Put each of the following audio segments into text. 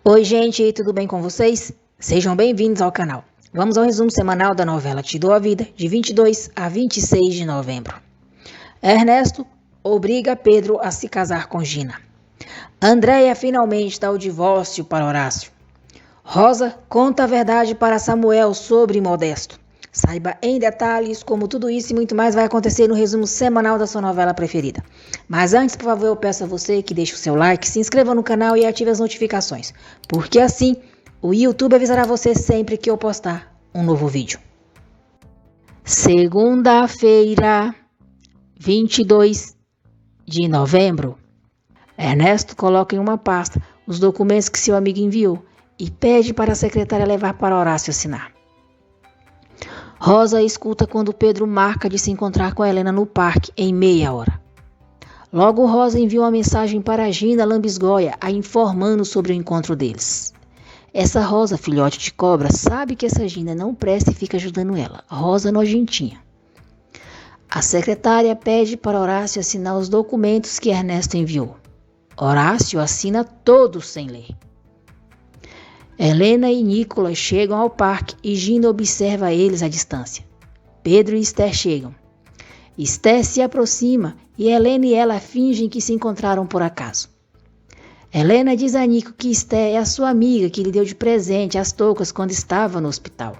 Oi, gente, tudo bem com vocês? Sejam bem-vindos ao canal. Vamos ao resumo semanal da novela Te Dou a Vida, de 22 a 26 de novembro. Ernesto obriga Pedro a se casar com Gina. Andréia finalmente dá o divórcio para Horácio. Rosa conta a verdade para Samuel sobre Modesto. Saiba em detalhes como tudo isso e muito mais vai acontecer no resumo semanal da sua novela preferida. Mas antes, por favor, eu peço a você que deixe o seu like, se inscreva no canal e ative as notificações, porque assim o YouTube avisará você sempre que eu postar um novo vídeo. Segunda-feira, 22 de novembro. Ernesto coloca em uma pasta os documentos que seu amigo enviou e pede para a secretária levar para Horácio assinar. Rosa escuta quando Pedro marca de se encontrar com Helena no parque em meia hora. Logo, Rosa envia uma mensagem para Gina Lambisgoia, a informando sobre o encontro deles. Essa Rosa, filhote de cobra, sabe que essa Gina não presta e fica ajudando ela. Rosa nojentinha. A secretária pede para Horácio assinar os documentos que Ernesto enviou. Horácio assina todos sem ler. Helena e Nicolas chegam ao parque e Gina observa eles à distância. Pedro e Esther chegam. Esther se aproxima e Helena e ela fingem que se encontraram por acaso. Helena diz a Nico que Esther é a sua amiga que lhe deu de presente as toucas quando estava no hospital.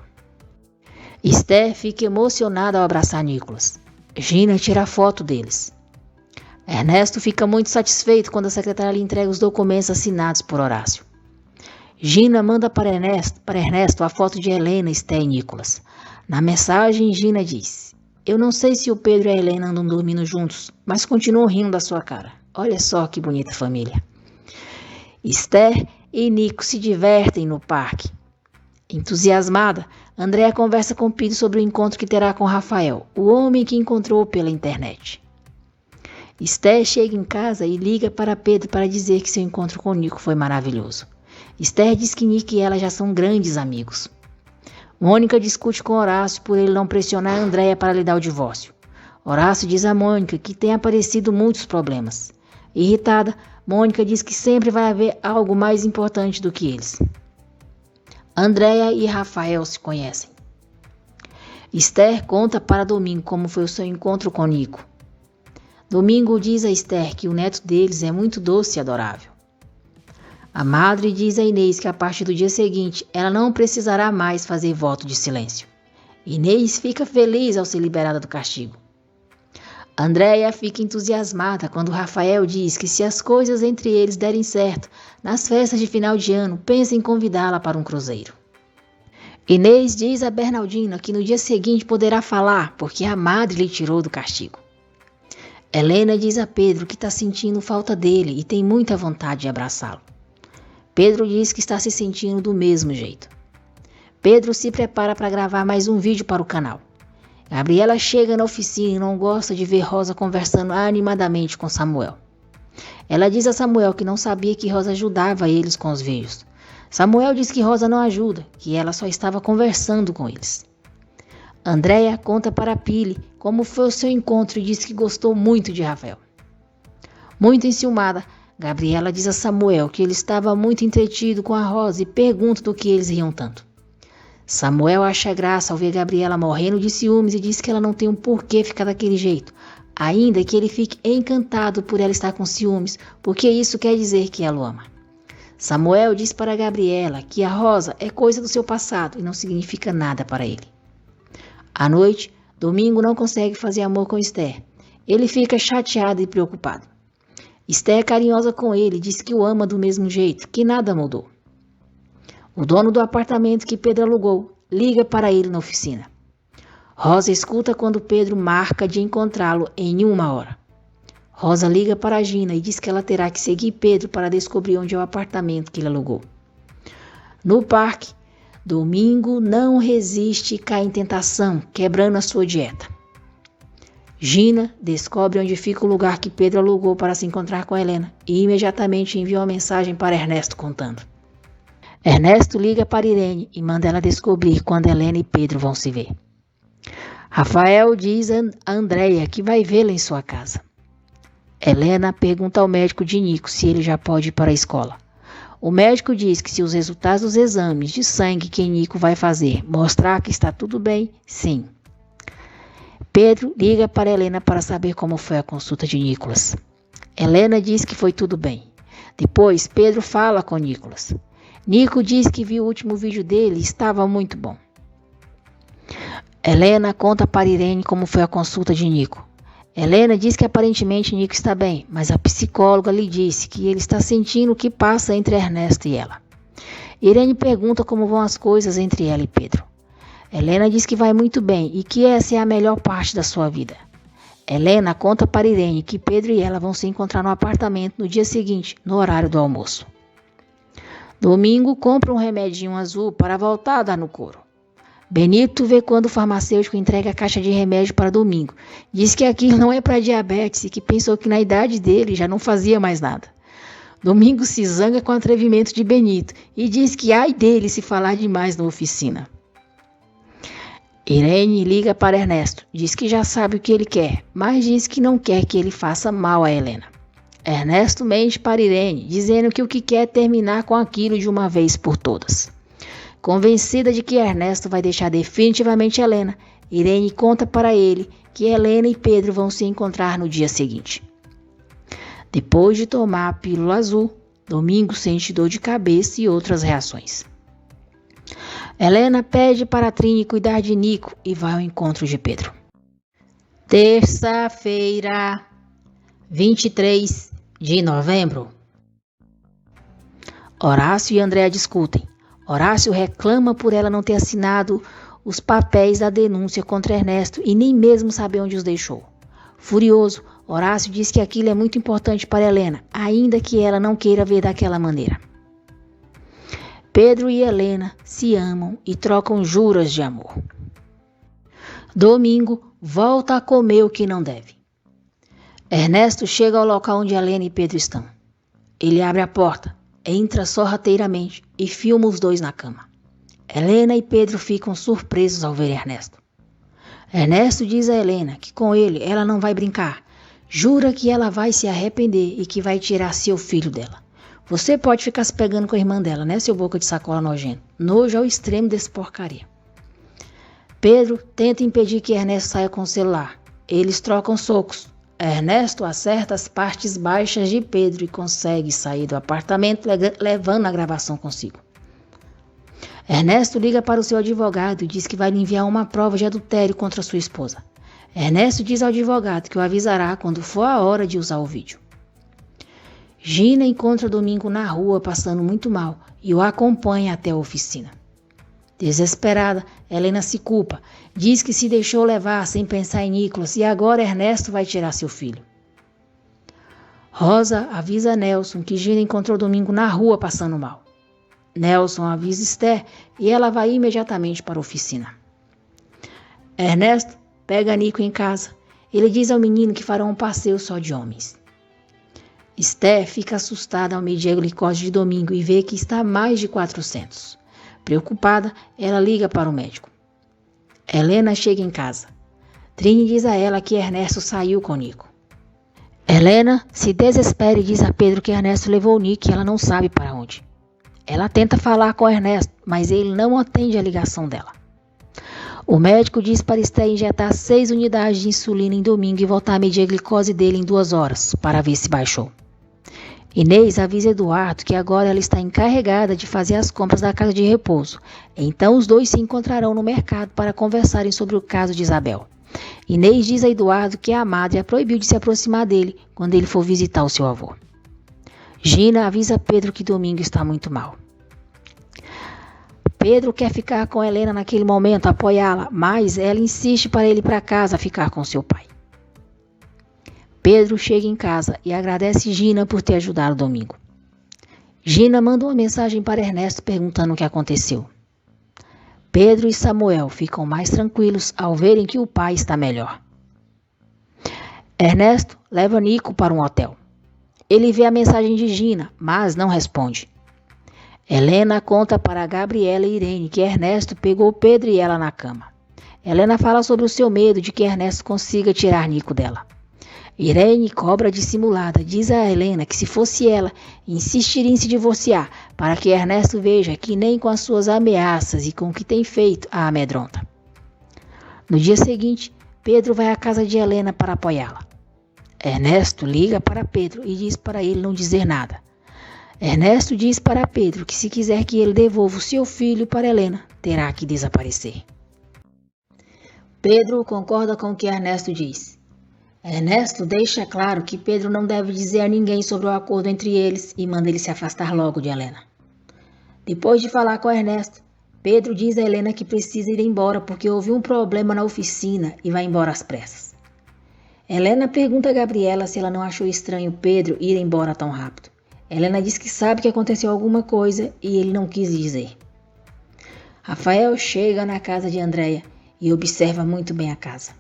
Esther fica emocionada ao abraçar Nicolas. Gina tira foto deles. Ernesto fica muito satisfeito quando a secretária lhe entrega os documentos assinados por Horácio. Gina manda para Ernesto a foto de Helena, Esther e Nicolas. Na mensagem, Gina diz: "Eu não sei se o Pedro e a Helena andam dormindo juntos, mas continuam rindo da sua cara. Olha só que bonita família." Esther e Nico se divertem no parque. Entusiasmada, Andréia conversa com Pedro sobre o encontro que terá com Rafael, o homem que encontrou pela internet. Esther chega em casa e liga para Pedro para dizer que seu encontro com Nico foi maravilhoso. Esther diz que Nick e ela já são grandes amigos. Mônica discute com Horácio por ele não pressionar Andréia para lhe dar o divórcio. Horácio diz a Mônica que tem aparecido muitos problemas. Irritada, Mônica diz que sempre vai haver algo mais importante do que eles. Andréia e Rafael se conhecem. Esther conta para Domingo como foi o seu encontro com Nico. Domingo diz a Esther que o neto deles é muito doce e adorável. A madre diz a Inês que a partir do dia seguinte ela não precisará mais fazer voto de silêncio. Inês fica feliz ao ser liberada do castigo. Andréia fica entusiasmada quando Rafael diz que se as coisas entre eles derem certo, nas festas de final de ano, pensa em convidá-la para um cruzeiro. Inês diz a Bernardina que no dia seguinte poderá falar porque a madre lhe tirou do castigo. Helena diz a Pedro que está sentindo falta dele e tem muita vontade de abraçá-lo. Pedro diz que está se sentindo do mesmo jeito. Pedro se prepara para gravar mais um vídeo para o canal. Gabriela chega na oficina e não gosta de ver Rosa conversando animadamente com Samuel. Ela diz a Samuel que não sabia que Rosa ajudava eles com os vídeos. Samuel diz que Rosa não ajuda, que ela só estava conversando com eles. Andréia conta para Pili como foi o seu encontro e diz que gostou muito de Rafael. Muito enciumada, Gabriela diz a Samuel que ele estava muito entretido com a Rosa e pergunta do que eles riam tanto. Samuel acha graça ao ver Gabriela morrendo de ciúmes e diz que ela não tem um porquê ficar daquele jeito, ainda que ele fique encantado por ela estar com ciúmes, porque isso quer dizer que ela o ama. Samuel diz para Gabriela que a Rosa é coisa do seu passado e não significa nada para ele. À noite, Domingo não consegue fazer amor com Esther. Ele fica chateado e preocupado. Esther é carinhosa com ele e diz que o ama do mesmo jeito, que nada mudou. O dono do apartamento que Pedro alugou liga para ele na oficina. Rosa escuta quando Pedro marca de encontrá-lo em 1 hora. Rosa liga para Gina e diz que ela terá que seguir Pedro para descobrir onde é o apartamento que ele alugou. No parque, Domingo não resiste e cai em tentação, quebrando a sua dieta. Gina descobre onde fica o lugar que Pedro alugou para se encontrar com Helena e imediatamente envia uma mensagem para Ernesto contando. Ernesto liga para Irene e manda ela descobrir quando Helena e Pedro vão se ver. Rafael diz a Andréia que vai vê-la em sua casa. Helena pergunta ao médico de Nico se ele já pode ir para a escola. O médico diz que se os resultados dos exames de sangue que Nico vai fazer mostrar que está tudo bem, sim. Pedro liga para Helena para saber como foi a consulta de Nicolas. Helena diz que foi tudo bem. Depois, Pedro fala com Nicolas. Nico diz que viu o último vídeo dele e estava muito bom. Helena conta para Irene como foi a consulta de Nico. Helena diz que aparentemente Nico está bem, mas a psicóloga lhe disse que ele está sentindo o que passa entre Ernesto e ela. Irene pergunta como vão as coisas entre ela e Pedro. Helena diz que vai muito bem e que essa é a melhor parte da sua vida. Helena conta para Irene que Pedro e ela vão se encontrar no apartamento no dia seguinte, no horário do almoço. Domingo compra um remedinho azul para voltar a dar no couro. Benito vê quando o farmacêutico entrega a caixa de remédio para Domingo. Diz que aquilo não é para diabetes e que pensou que na idade dele já não fazia mais nada. Domingo se zanga com o atrevimento de Benito e diz que ai dele se falar demais na oficina. Irene liga para Ernesto, diz que já sabe o que ele quer, mas diz que não quer que ele faça mal a Helena. Ernesto mente para Irene, dizendo que o que quer é terminar com aquilo de uma vez por todas. Convencida de que Ernesto vai deixar definitivamente Helena, Irene conta para ele que Helena e Pedro vão se encontrar no dia seguinte. Depois de tomar a pílula azul, Domingo sente dor de cabeça e outras reações. Helena pede para Trine cuidar de Nico e vai ao encontro de Pedro. Terça-feira, 23 de novembro. Horácio e Andréa discutem. Horácio reclama por ela não ter assinado os papéis da denúncia contra Ernesto e nem mesmo saber onde os deixou. Furioso, Horácio diz que aquilo é muito importante para Helena, ainda que ela não queira ver daquela maneira. Pedro e Helena se amam e trocam juras de amor. Domingo volta a comer o que não deve. Ernesto chega ao local onde Helena e Pedro estão. Ele abre a porta, entra sorrateiramente e filma os dois na cama. Helena e Pedro ficam surpresos ao ver Ernesto. Ernesto diz a Helena que com ele ela não vai brincar. Jura que ela vai se arrepender e que vai tirar seu filho dela. Você pode ficar se pegando com a irmã dela, né, seu boca de sacola nojento? Nojo ao extremo desse porcaria. Pedro tenta impedir que Ernesto saia com o celular. Eles trocam socos. Ernesto acerta as partes baixas de Pedro e consegue sair do apartamento levando a gravação consigo. Ernesto liga para o seu advogado e diz que vai lhe enviar uma prova de adultério contra sua esposa. Ernesto diz ao advogado que o avisará quando for a hora de usar o vídeo. Gina encontra Domingo na rua passando muito mal e o acompanha até a oficina. Desesperada, Helena se culpa, diz que se deixou levar sem pensar em Nicolas e agora Ernesto vai tirar seu filho. Rosa avisa Nelson que Gina encontrou Domingo na rua passando mal. Nelson avisa Esther e ela vai imediatamente para a oficina. Ernesto pega Nico em casa. Ele diz ao menino que farão um passeio só de homens. Esther fica assustada ao medir a glicose de Domingo e vê que está mais de 400. Preocupada, ela liga para o médico. Helena chega em casa. Trine diz a ela que Ernesto saiu com Nico. Helena se desespera e diz a Pedro que Ernesto levou Nico e ela não sabe para onde. Ela tenta falar com Ernesto, mas ele não atende a ligação dela. O médico diz para Esther injetar 6 unidades de insulina em Domingo e voltar a medir a glicose dele em 2 horas, para ver se baixou. Inês avisa Eduardo que agora ela está encarregada de fazer as compras da casa de repouso. Então os dois se encontrarão no mercado para conversarem sobre o caso de Isabel. Inês diz a Eduardo que a madre a proibiu de se aproximar dele quando ele for visitar o seu avô. Gina avisa Pedro que Domingo está muito mal. Pedro quer ficar com Helena naquele momento, apoiá-la, mas ela insiste para ele ir para casa ficar com seu pai. Pedro chega em casa e agradece Gina por ter ajudado Domingo. Gina manda uma mensagem para Ernesto perguntando o que aconteceu. Pedro e Samuel ficam mais tranquilos ao verem que o pai está melhor. Ernesto leva Nico para um hotel. Ele vê a mensagem de Gina, mas não responde. Helena conta para Gabriela e Irene que Ernesto pegou Pedro e ela na cama. Helena fala sobre o seu medo de que Ernesto consiga tirar Nico dela. Irene, cobra dissimulada, diz a Helena que se fosse ela, insistiria em se divorciar, para que Ernesto veja que nem com as suas ameaças e com o que tem feito a amedronta. No dia seguinte, Pedro vai à casa de Helena para apoiá-la. Ernesto liga para Pedro e diz para ele não dizer nada. Ernesto diz para Pedro que se quiser que ele devolva o seu filho para Helena, terá que desaparecer. Pedro concorda com o que Ernesto diz. Ernesto deixa claro que Pedro não deve dizer a ninguém sobre o acordo entre eles e manda ele se afastar logo de Helena. Depois de falar com Ernesto, Pedro diz a Helena que precisa ir embora porque houve um problema na oficina e vai embora às pressas. Helena pergunta a Gabriela se ela não achou estranho Pedro ir embora tão rápido. Helena diz que sabe que aconteceu alguma coisa e ele não quis dizer. Rafael chega na casa de Andréia e observa muito bem a casa.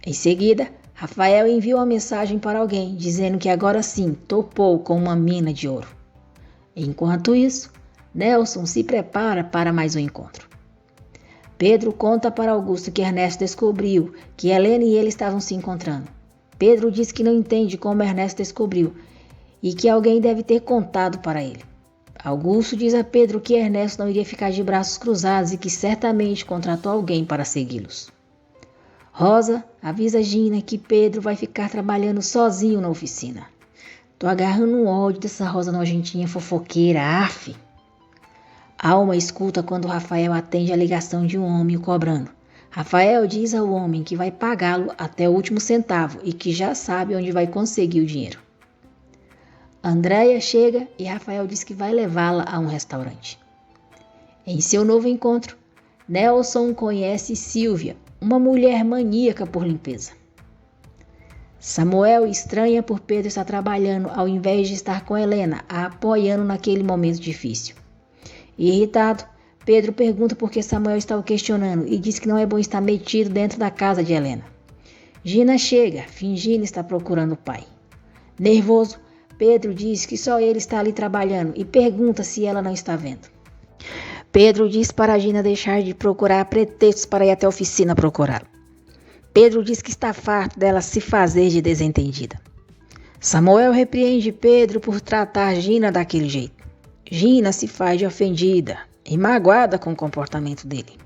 Em seguida, Rafael envia uma mensagem para alguém dizendo que agora sim topou com uma mina de ouro. Enquanto isso, Nelson se prepara para mais um encontro. Pedro conta para Augusto que Ernesto descobriu que Helena e ele estavam se encontrando. Pedro diz que não entende como Ernesto descobriu e que alguém deve ter contado para ele. Augusto diz a Pedro que Ernesto não iria ficar de braços cruzados e que certamente contratou alguém para segui-los. Rosa avisa Gina que Pedro vai ficar trabalhando sozinho na oficina. Tô agarrando um ódio dessa Rosa nojentinha fofoqueira, af. Alma escuta quando Rafael atende a ligação de um homem o cobrando. Rafael diz ao homem que vai pagá-lo até o último centavo e que já sabe onde vai conseguir o dinheiro. Andréia chega e Rafael diz que vai levá-la a um restaurante. Em seu novo encontro, Nelson conhece Silvia, uma mulher maníaca por limpeza. Samuel estranha por Pedro estar trabalhando ao invés de estar com Helena, a apoiando naquele momento difícil. Irritado, Pedro pergunta por que Samuel está o questionando e diz que não é bom estar metido dentro da casa de Helena. Gina chega, fingindo estar procurando o pai. Nervoso, Pedro diz que só ele está ali trabalhando e pergunta se ela não está vendo. Pedro diz para Gina deixar de procurar pretextos para ir até a oficina procurá-lo. Pedro diz que está farto dela se fazer de desentendida. Samuel repreende Pedro por tratar Gina daquele jeito. Gina se faz de ofendida e magoada com o comportamento dele.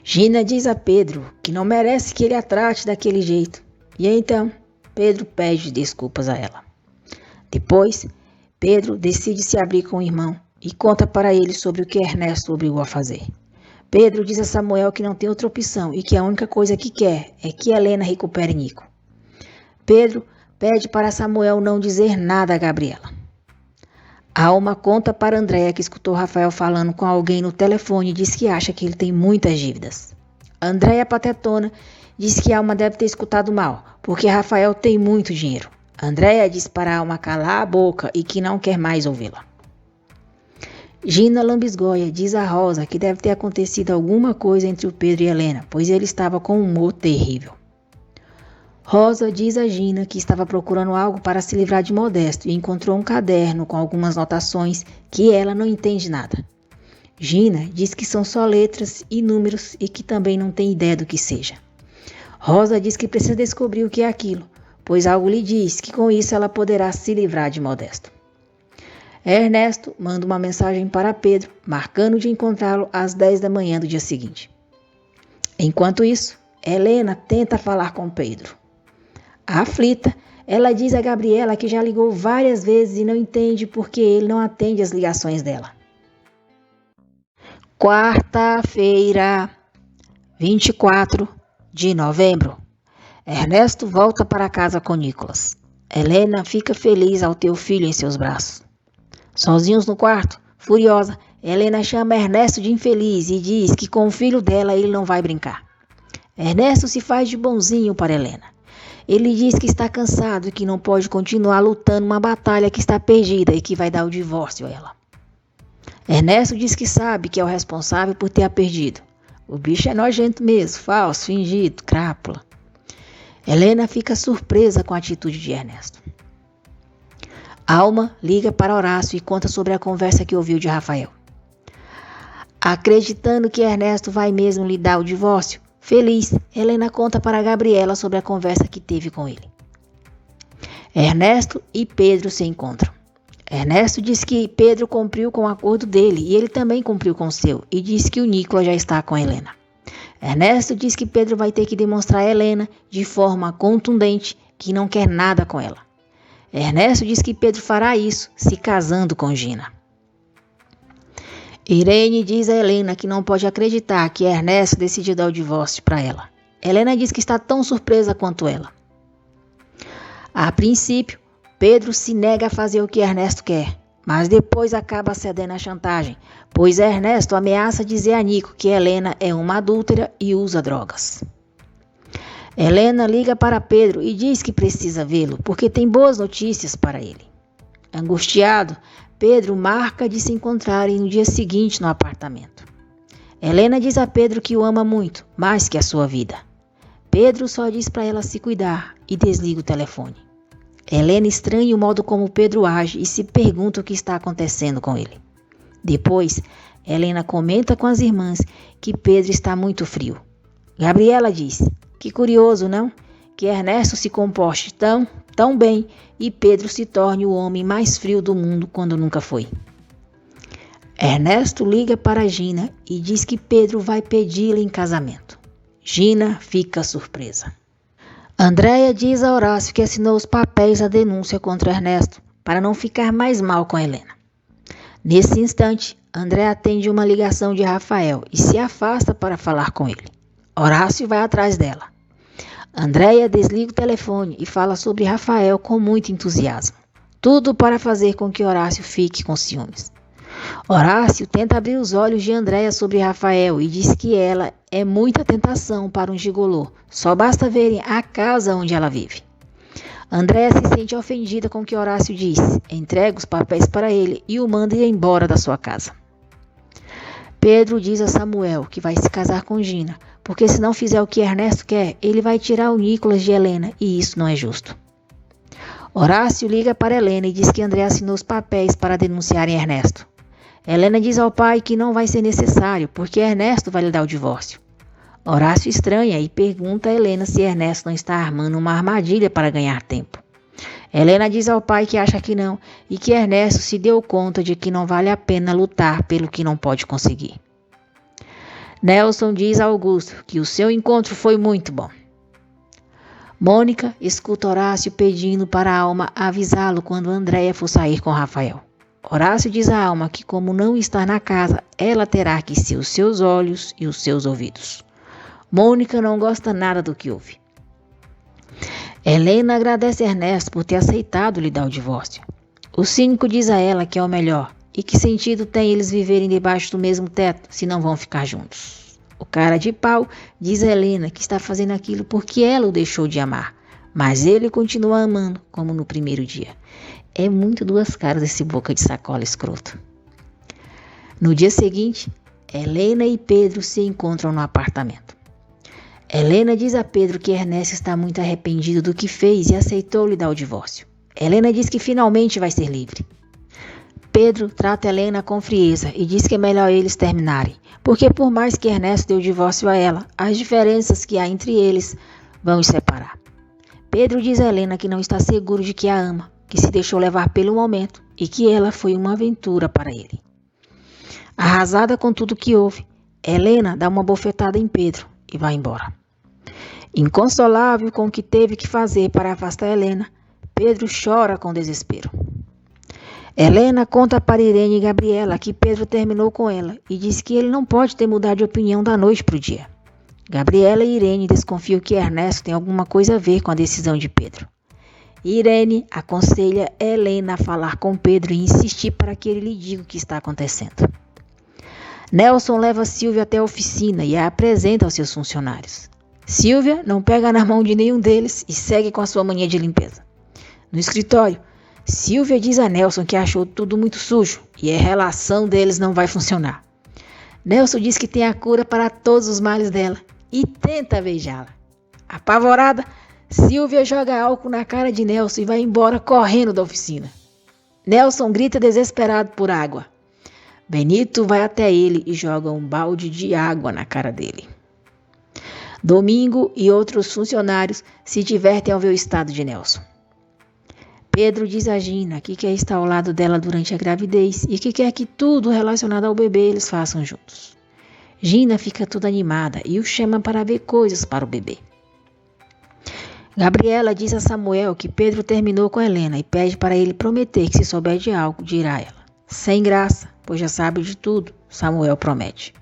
Gina diz a Pedro que não merece que ele a trate daquele jeito. E então, Pedro pede desculpas a ela. Depois, Pedro decide se abrir com o irmão e conta para ele sobre o que Ernesto o obrigou a fazer. Pedro diz a Samuel que não tem outra opção e que a única coisa que quer é que Helena recupere Nico. Pedro pede para Samuel não dizer nada a Gabriela. Alma conta para Andréia que escutou Rafael falando com alguém no telefone e diz que acha que ele tem muitas dívidas. Andréia patetona diz que Alma deve ter escutado mal, porque Rafael tem muito dinheiro. Andréia diz para Alma calar a boca e que não quer mais ouvi-la. Gina lambisgoia diz a Rosa que deve ter acontecido alguma coisa entre o Pedro e Helena, pois ele estava com um humor terrível. Rosa diz a Gina que estava procurando algo para se livrar de Modesto e encontrou um caderno com algumas notações que ela não entende nada. Gina diz que são só letras e números e que também não tem ideia do que seja. Rosa diz que precisa descobrir o que é aquilo, pois algo lhe diz que com isso ela poderá se livrar de Modesto. Ernesto manda uma mensagem para Pedro, marcando de encontrá-lo às 10 da manhã do dia seguinte. Enquanto isso, Helena tenta falar com Pedro. Aflita, ela diz a Gabriela que já ligou várias vezes e não entende por que ele não atende as ligações dela. Quarta-feira, 24 de novembro. Ernesto volta para casa com Nicolas. Helena fica feliz ao ter o filho em seus braços. Sozinhos no quarto, furiosa, Helena chama Ernesto de infeliz e diz que com o filho dela ele não vai brincar. Ernesto se faz de bonzinho para Helena. Ele diz que está cansado e que não pode continuar lutando uma batalha que está perdida e que vai dar o divórcio a ela. Ernesto diz que sabe que é o responsável por ter a perdido. O bicho é nojento mesmo, falso, fingido, crápula. Helena fica surpresa com a atitude de Ernesto. Alma liga para Horácio e conta sobre a conversa que ouviu de Rafael. Acreditando que Ernesto vai mesmo lhe dar o divórcio, feliz, Helena conta para Gabriela sobre a conversa que teve com ele. Ernesto e Pedro se encontram. Ernesto diz que Pedro cumpriu com o acordo dele e ele também cumpriu com o seu, e diz que o Nicolas já está com Helena. Ernesto diz que Pedro vai ter que demonstrar a Helena de forma contundente que não quer nada com ela. Ernesto diz que Pedro fará isso se casando com Gina. Irene diz a Helena que não pode acreditar que Ernesto decidiu dar o divórcio para ela. Helena diz que está tão surpresa quanto ela. A princípio, Pedro se nega a fazer o que Ernesto quer, mas depois acaba cedendo à chantagem, pois Ernesto ameaça dizer a Nico que Helena é uma adúltera e usa drogas. Helena liga para Pedro e diz que precisa vê-lo, porque tem boas notícias para ele. Angustiado, Pedro marca de se encontrarem no dia seguinte no apartamento. Helena diz a Pedro que o ama muito, mais que a sua vida. Pedro só diz para ela se cuidar e desliga o telefone. Helena estranha o modo como Pedro age e se pergunta o que está acontecendo com ele. Depois, Helena comenta com as irmãs que Pedro está muito frio. Gabriela diz: que curioso, não? Que Ernesto se comporte tão bem e Pedro se torne o homem mais frio do mundo quando nunca foi. Ernesto liga para Gina e diz que Pedro vai pedi-la em casamento. Gina fica surpresa. Andréia diz a Horácio que assinou os papéis da denúncia contra Ernesto para não ficar mais mal com Helena. Nesse instante, Andréia atende uma ligação de Rafael e se afasta para falar com ele. Horácio vai atrás dela. Andréia desliga o telefone e fala sobre Rafael com muito entusiasmo. Tudo para fazer com que Horácio fique com ciúmes. Horácio tenta abrir os olhos de Andréia sobre Rafael e diz que ela é muita tentação para um gigolô. Só basta verem a casa onde ela vive. Andréia se sente ofendida com o que Horácio diz, entrega os papéis para ele e o manda ir embora da sua casa. Pedro diz a Samuel que vai se casar com Gina, porque se não fizer o que Ernesto quer, ele vai tirar o Nicolas de Helena e isso não é justo. Horácio liga para Helena e diz que Andréia assinou os papéis para denunciarem Ernesto. Helena diz ao pai que não vai ser necessário, porque Ernesto vai lhe dar o divórcio. Horácio estranha e pergunta a Helena se Ernesto não está armando uma armadilha para ganhar tempo. Helena diz ao pai que acha que não e que Ernesto se deu conta de que não vale a pena lutar pelo que não pode conseguir. Nelson diz a Augusto que o seu encontro foi muito bom. Mônica escuta Horácio pedindo para a Alma avisá-lo quando Andréia for sair com Rafael. Horácio diz a Alma que, como não está na casa, ela terá que ser os seus olhos e os seus ouvidos. Mônica não gosta nada do que ouve. Helena agradece a Ernesto por ter aceitado lhe dar o divórcio. O cínico diz a ela que é o melhor e que sentido tem eles viverem debaixo do mesmo teto se não vão ficar juntos. O cara de pau diz a Helena que está fazendo aquilo porque ela o deixou de amar, mas ele continua amando como no primeiro dia. É muito duas caras esse boca de sacola escroto. No dia seguinte, Helena e Pedro se encontram no apartamento. Helena diz a Pedro que Ernesto está muito arrependido do que fez e aceitou lhe dar o divórcio. Helena diz que finalmente vai ser livre. Pedro trata Helena com frieza e diz que é melhor eles terminarem, porque por mais que Ernesto dê o divórcio a ela, as diferenças que há entre eles vão os separar. Pedro diz a Helena que não está seguro de que a ama, que se deixou levar pelo momento e que ela foi uma aventura para ele. Arrasada com tudo que houve, Helena dá uma bofetada em Pedro e vai embora. Inconsolável com o que teve que fazer para afastar Helena, Pedro chora com desespero. Helena conta para Irene e Gabriela que Pedro terminou com ela e diz que ele não pode ter mudado de opinião da noite para o dia. Gabriela e Irene desconfiam que Ernesto tem alguma coisa a ver com a decisão de Pedro. Irene aconselha Helena a falar com Pedro e insistir para que ele lhe diga o que está acontecendo. Nelson leva Silvia até a oficina e a apresenta aos seus funcionários. Silvia não pega na mão de nenhum deles e segue com a sua mania de limpeza. No escritório, Silvia diz a Nelson que achou tudo muito sujo e a relação deles não vai funcionar. Nelson diz que tem a cura para todos os males dela e tenta beijá-la. Apavorada, Silvia joga álcool na cara de Nelson e vai embora correndo da oficina. Nelson grita desesperado por água. Benito vai até ele e joga um balde de água na cara dele. Domingo e outros funcionários se divertem ao ver o estado de Nelson. Pedro diz a Gina que quer estar ao lado dela durante a gravidez e que quer que tudo relacionado ao bebê eles façam juntos. Gina fica toda animada e o chama para ver coisas para o bebê. Gabriela diz a Samuel que Pedro terminou com Helena e pede para ele prometer que se souber de algo, dirá a ela. Sem graça, pois já sabe de tudo, Samuel promete.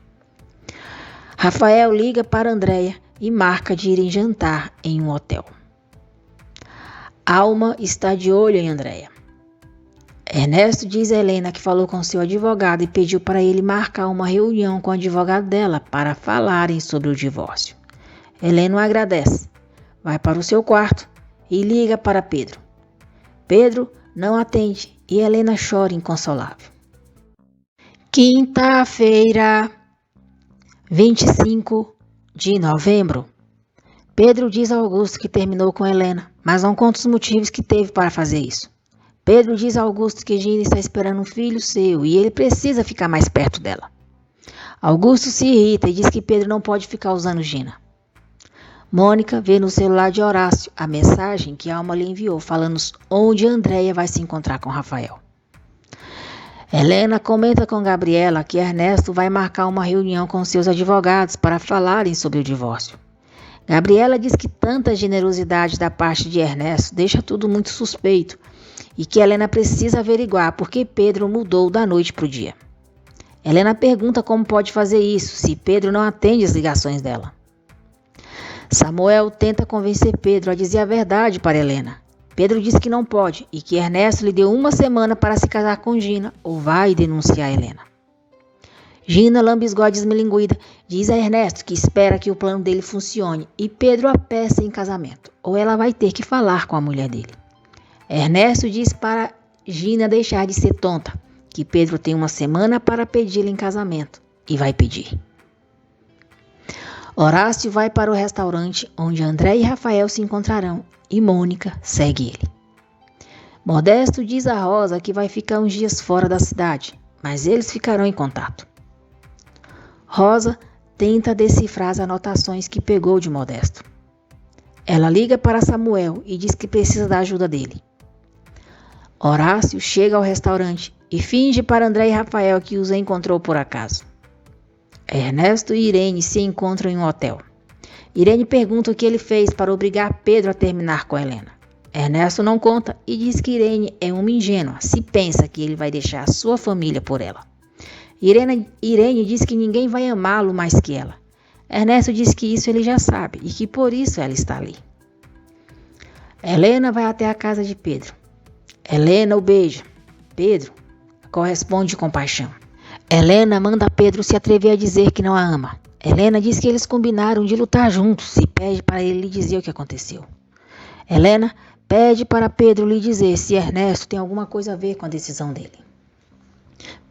Rafael liga para Andréia e marca de irem jantar em um hotel. Alma está de olho em Andréia. Ernesto diz a Helena que falou com seu advogado e pediu para ele marcar uma reunião com o advogado dela para falarem sobre o divórcio. Helena agradece, vai para o seu quarto e liga para Pedro. Pedro não atende e Helena chora inconsolável. Quinta-feira, 25 de novembro. Pedro diz a Augusto que terminou com Helena, mas não conta os motivos que teve para fazer isso. Pedro diz a Augusto que Gina está esperando um filho seu e ele precisa ficar mais perto dela. Augusto se irrita e diz que Pedro não pode ficar usando Gina. Mônica vê no celular de Horácio a mensagem que Alma lhe enviou falando onde Andréia vai se encontrar com Rafael. Helena comenta com Gabriela que Ernesto vai marcar uma reunião com seus advogados para falarem sobre o divórcio. Gabriela diz que tanta generosidade da parte de Ernesto deixa tudo muito suspeito e que Helena precisa averiguar por que Pedro mudou da noite para o dia. Helena pergunta como pode fazer isso se Pedro não atende as ligações dela. Samuel tenta convencer Pedro a dizer a verdade para Helena. Pedro diz que não pode e que Ernesto lhe deu 1 semana para se casar com Gina ou vai denunciar Helena. Gina lambisgode esmilinguida diz a Ernesto que espera que o plano dele funcione e Pedro a peça em casamento, ou ela vai ter que falar com a mulher dele. Ernesto diz para Gina deixar de ser tonta, que Pedro tem 1 semana para pedi-la em casamento e vai pedir. Horácio vai para o restaurante onde André e Rafael se encontrarão e Mônica segue ele. Modesto diz a Rosa que vai ficar uns dias fora da cidade, mas eles ficarão em contato. Rosa tenta decifrar as anotações que pegou de Modesto. Ela liga para Samuel e diz que precisa da ajuda dele. Horácio chega ao restaurante e finge para André e Rafael que os encontrou por acaso. Ernesto e Irene se encontram em um hotel. Irene pergunta o que ele fez para obrigar Pedro a terminar com Helena. Ernesto não conta e diz que Irene é uma ingênua se pensa que ele vai deixar a sua família por ela. Irene diz que ninguém vai amá-lo mais que ela. Ernesto diz que isso ele já sabe e que por isso ela está ali. Helena vai até a casa de Pedro. Helena o beija. Pedro corresponde com paixão. Helena manda Pedro se atrever a dizer que não a ama. Helena diz que eles combinaram de lutar juntos e pede para ele lhe dizer o que aconteceu. Helena pede para Pedro lhe dizer se Ernesto tem alguma coisa a ver com a decisão dele.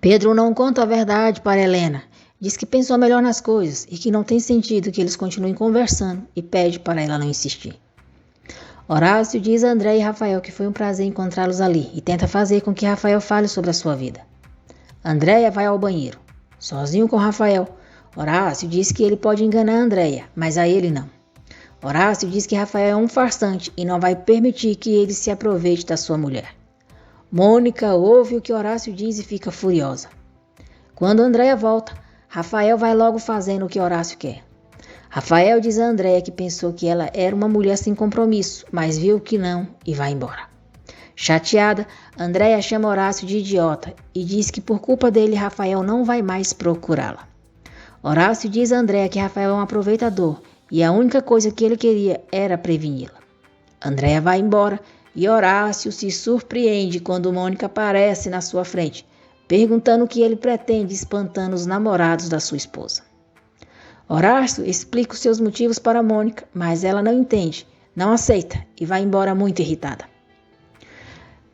Pedro não conta a verdade para Helena. Diz que pensou melhor nas coisas e que não tem sentido que eles continuem conversando e pede para ela não insistir. Horácio diz a André e Rafael que foi um prazer encontrá-los ali e tenta fazer com que Rafael fale sobre a sua vida. Andréia vai ao banheiro. Sozinho com Rafael, Horácio diz que ele pode enganar Andréia, mas a ele não. Horácio diz que Rafael é um farsante e não vai permitir que ele se aproveite da sua mulher. Mônica ouve o que Horácio diz e fica furiosa. Quando Andréia volta, Rafael vai logo fazendo o que Horácio quer. Rafael diz a Andréia que pensou que ela era uma mulher sem compromisso, mas viu que não e vai embora. Chateada, Andréia chama Horácio de idiota e diz que por culpa dele Rafael não vai mais procurá-la. Horácio diz a Andréia que Rafael é um aproveitador e a única coisa que ele queria era preveni-la. Andréia vai embora e Horácio se surpreende quando Mônica aparece na sua frente, perguntando o que ele pretende espantando os namorados da sua esposa. Horácio explica os seus motivos para Mônica, mas ela não entende, não aceita e vai embora muito irritada.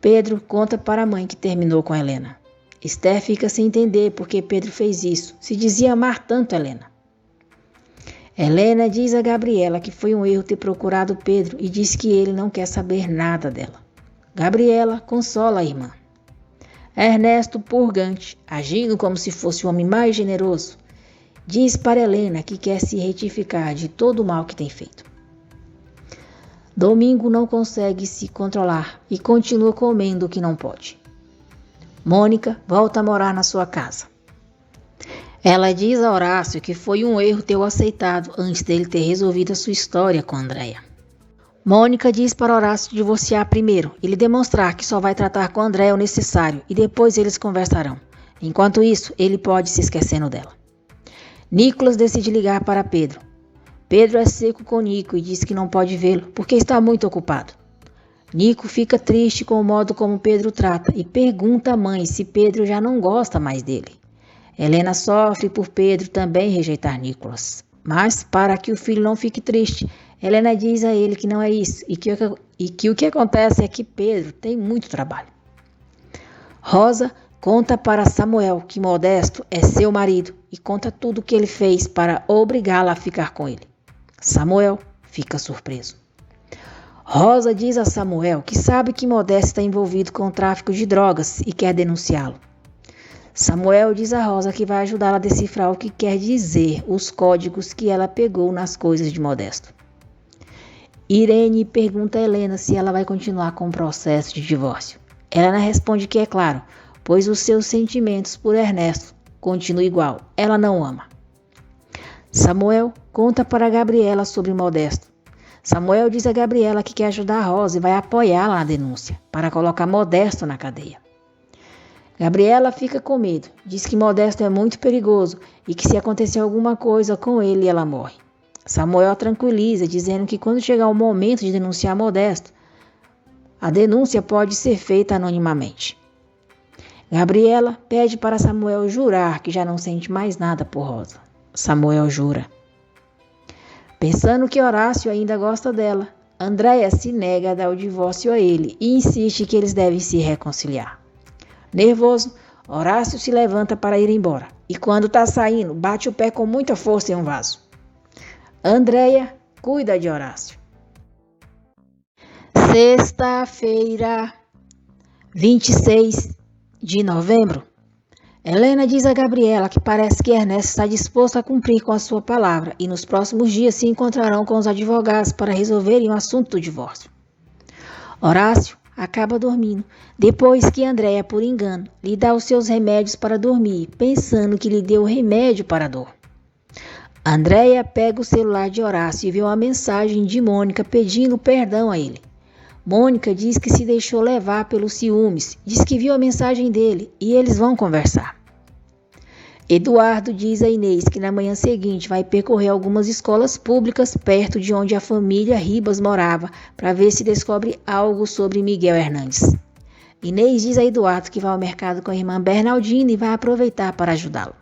Pedro conta para a mãe que terminou com Helena. Esther fica sem entender por que Pedro fez isso, se dizia amar tanto Helena. Helena diz a Gabriela que foi um erro ter procurado Pedro e diz que ele não quer saber nada dela. Gabriela consola a irmã. Ernesto, purgante, agindo como se fosse o homem mais generoso, diz para Helena que quer se retificar de todo o mal que tem feito. Domingo não consegue se controlar e continua comendo o que não pode. Mônica volta a morar na sua casa. Ela diz a Horácio que foi um erro ter o aceitado antes dele ter resolvido a sua história com Andréia. Mônica diz para Horácio divorciar primeiro e lhe demonstrar que só vai tratar com Andréia o necessário e depois eles conversarão. Enquanto isso, ele pode se esquecendo dela. Nicolas decide ligar para Pedro. Pedro é seco com Nico e diz que não pode vê-lo porque está muito ocupado. Nico fica triste com o modo como Pedro trata e pergunta à mãe se Pedro já não gosta mais dele. Helena sofre por Pedro também rejeitar Nicolas. Mas, para que o filho não fique triste, Helena diz a ele que não é isso e que o que acontece é que Pedro tem muito trabalho. Rosa conta para Samuel que Modesto é seu marido e conta tudo o que ele fez para obrigá-la a ficar com ele. Samuel fica surpreso. Rosa diz a Samuel que sabe que Modesto está envolvido com o tráfico de drogas e quer denunciá-lo. Samuel diz a Rosa que vai ajudá-la a decifrar o que quer dizer os códigos que ela pegou nas coisas de Modesto. Irene pergunta a Helena se ela vai continuar com o processo de divórcio. Helena responde que é claro, pois os seus sentimentos por Ernesto continuam igual. Ela não o ama. Samuel conta para Gabriela sobre Modesto. Samuel diz a Gabriela que quer ajudar a Rosa e vai apoiá-la na denúncia para colocar Modesto na cadeia. Gabriela fica com medo, diz que Modesto é muito perigoso e que se acontecer alguma coisa com ele, ela morre. Samuel tranquiliza, dizendo que quando chegar o momento de denunciar Modesto, a denúncia pode ser feita anonimamente. Gabriela pede para Samuel jurar que já não sente mais nada por Rosa. Samuel jura. Pensando que Horácio ainda gosta dela, Andréia se nega a dar o divórcio a ele e insiste que eles devem se reconciliar. Nervoso, Horácio se levanta para ir embora e quando está saindo, bate o pé com muita força em um vaso. Andréia cuida de Horácio. Sexta-feira, 26 de novembro. Helena diz a Gabriela que parece que Ernesto está disposto a cumprir com a sua palavra e nos próximos dias se encontrarão com os advogados para resolverem o assunto do divórcio. Horácio acaba dormindo, depois que Andréia, por engano, lhe dá os seus remédios para dormir, pensando que lhe deu remédio para a dor. Andréia pega o celular de Horácio e vê uma mensagem de Mônica pedindo perdão a ele. Mônica diz que se deixou levar pelos ciúmes, diz que viu a mensagem dele e eles vão conversar. Eduardo diz a Inês que na manhã seguinte vai percorrer algumas escolas públicas perto de onde a família Ribas morava para ver se descobre algo sobre Miguel Hernandes. Inês diz a Eduardo que vai ao mercado com a irmã Bernardina e vai aproveitar para ajudá-lo.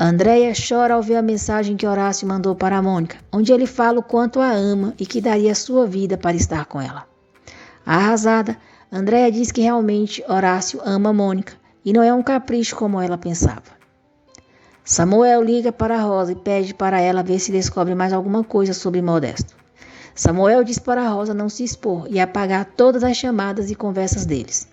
Andréia chora ao ver a mensagem que Horácio mandou para a Mônica, onde ele fala o quanto a ama e que daria sua vida para estar com ela. Arrasada, Andréia diz que realmente Horácio ama a Mônica e não é um capricho como ela pensava. Samuel liga para a Rosa e pede para ela ver se descobre mais alguma coisa sobre Modesto. Samuel diz para a Rosa não se expor e apagar todas as chamadas e conversas deles.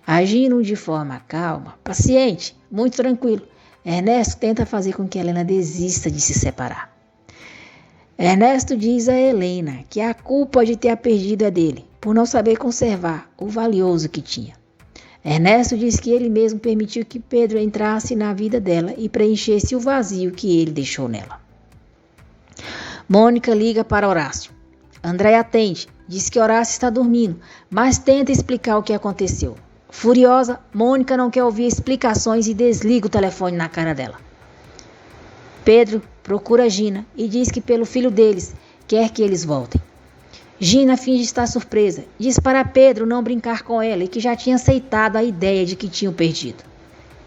Agindo de forma calma, paciente, muito tranquilo, Ernesto tenta fazer com que Helena desista de se separar. Ernesto diz a Helena que a culpa de ter a perdido é dele, por não saber conservar o valioso que tinha. Ernesto diz que ele mesmo permitiu que Pedro entrasse na vida dela e preenchesse o vazio que ele deixou nela. Mônica liga para Horácio. Andréia atende, diz que Horácio está dormindo, mas tenta explicar o que aconteceu. Furiosa, Mônica não quer ouvir explicações e desliga o telefone na cara dela. Pedro procura Gina e diz que pelo filho deles quer que eles voltem. Gina finge estar surpresa, diz para Pedro não brincar com ela e que já tinha aceitado a ideia de que tinham perdido.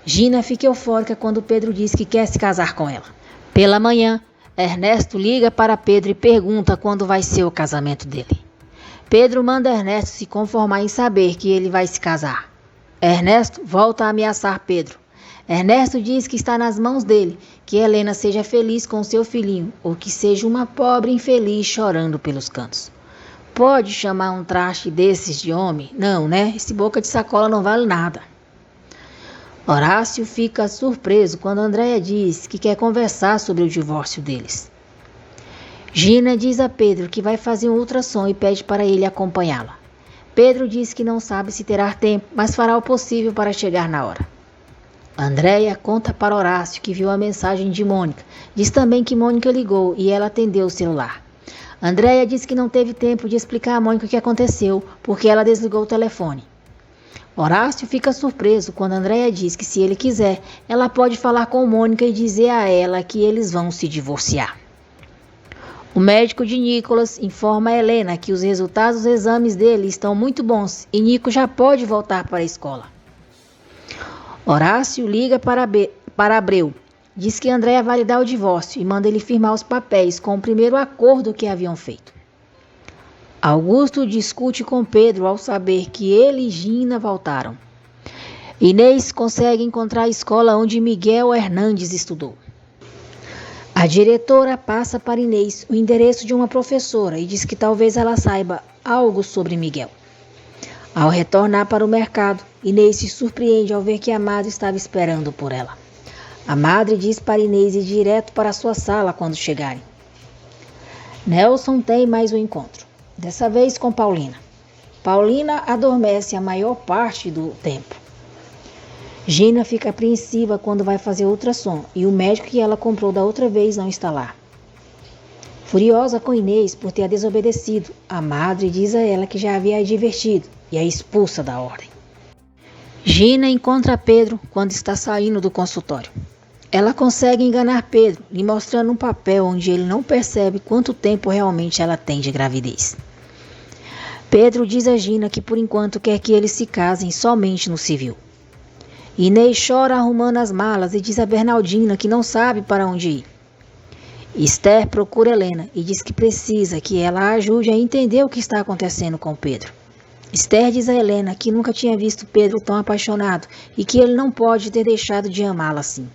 Gina fica eufórica quando Pedro diz que quer se casar com ela. Pela manhã, Ernesto liga para Pedro e pergunta quando vai ser o casamento dele. Pedro manda Ernesto se conformar em saber que ele vai se casar. Ernesto volta a ameaçar Pedro. Ernesto diz que está nas mãos dele, que Helena seja feliz com seu filhinho ou que seja uma pobre infeliz chorando pelos cantos. Pode chamar um traste desses de homem? Não, né? Esse boca de sacola não vale nada. Horácio fica surpreso quando Andréia diz que quer conversar sobre o divórcio deles. Gina diz a Pedro que vai fazer um ultrassom e pede para ele acompanhá-la. Pedro diz que não sabe se terá tempo, mas fará o possível para chegar na hora. Andréia conta para Horácio que viu a mensagem de Mônica. Diz também que Mônica ligou e ela atendeu o celular. Andréia diz que não teve tempo de explicar a Mônica o que aconteceu, porque ela desligou o telefone. Horácio fica surpreso quando Andréia diz que, se ele quiser, ela pode falar com Mônica e dizer a ela que eles vão se divorciar. O médico de Nicolas informa a Helena que os resultados dos exames dele estão muito bons e Nico já pode voltar para a escola. Horácio liga para Abreu. Diz que Andréia vai lhe dar o divórcio e manda ele firmar os papéis com o primeiro acordo que haviam feito. Augusto discute com Pedro ao saber que ele e Gina voltaram. Inês consegue encontrar a escola onde Miguel Hernandes estudou. A diretora passa para Inês o endereço de uma professora e diz que talvez ela saiba algo sobre Miguel. Ao retornar para o mercado, Inês se surpreende ao ver que a madre estava esperando por ela. A madre diz para Inês ir direto para a sua sala quando chegarem. Nelson tem mais um encontro, dessa vez com Paulina. Paulina adormece a maior parte do tempo. Gina fica apreensiva quando vai fazer ultrassom e o médico que ela comprou da outra vez não está lá. Furiosa com Inês por ter a desobedecido, a madre diz a ela que já havia a divertido e a expulsa da ordem. Gina encontra Pedro quando está saindo do consultório. Ela consegue enganar Pedro, lhe mostrando um papel onde ele não percebe quanto tempo realmente ela tem de gravidez. Pedro diz a Gina que por enquanto quer que eles se casem somente no civil. Inês chora arrumando as malas e diz a Bernardina que não sabe para onde ir. Esther procura Helena e diz que precisa que ela a ajude a entender o que está acontecendo com Pedro. Esther diz a Helena que nunca tinha visto Pedro tão apaixonado e que ele não pode ter deixado de amá-la assim.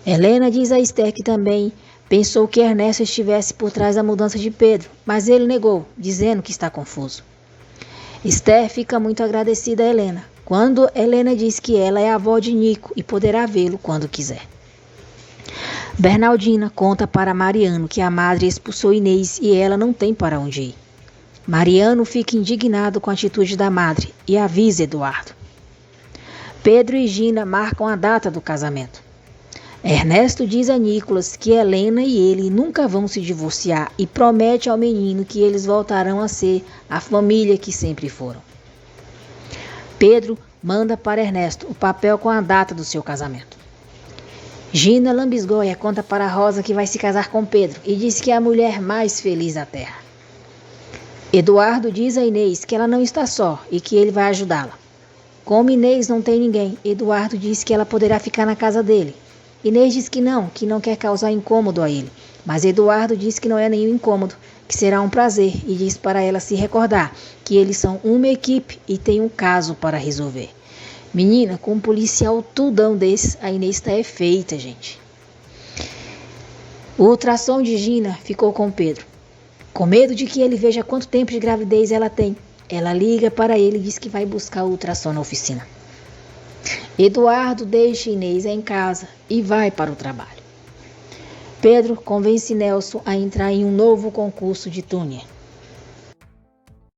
Helena diz a Esther que também pensou que Ernesto estivesse por trás da mudança de Pedro, mas ele negou, dizendo que está confuso. Esther fica muito agradecida a Helena, quando Helena diz que ela é a avó de Nico e poderá vê-lo quando quiser. Bernardina conta para Mariano que a madre expulsou Inês e ela não tem para onde ir. Mariano fica indignado com a atitude da madre e avisa Eduardo. Pedro e Gina marcam a data do casamento. Ernesto diz a Nicolas que Helena e ele nunca vão se divorciar e promete ao menino que eles voltarão a ser a família que sempre foram. Pedro manda para Ernesto o papel com a data do seu casamento. Gina lambisgoia conta para Rosa que vai se casar com Pedro e diz que é a mulher mais feliz da terra. Eduardo diz a Inês que ela não está só e que ele vai ajudá-la. Como Inês não tem ninguém, Eduardo diz que ela poderá ficar na casa dele. Inês diz que não quer causar incômodo a ele, mas Eduardo diz que não é nenhum incômodo, que será um prazer e diz para ela se recordar que eles são uma equipe e tem um caso para resolver. Menina, com um policial tudão desse, a Inês está feita, gente. O ultrassom de Gina ficou com Pedro. Com medo de que ele veja quanto tempo de gravidez ela tem, ela liga para ele e diz que vai buscar o ultrassom na oficina. Eduardo deixa Inês em casa e vai para o trabalho. Pedro convence Nelson a entrar em um novo concurso de túnel.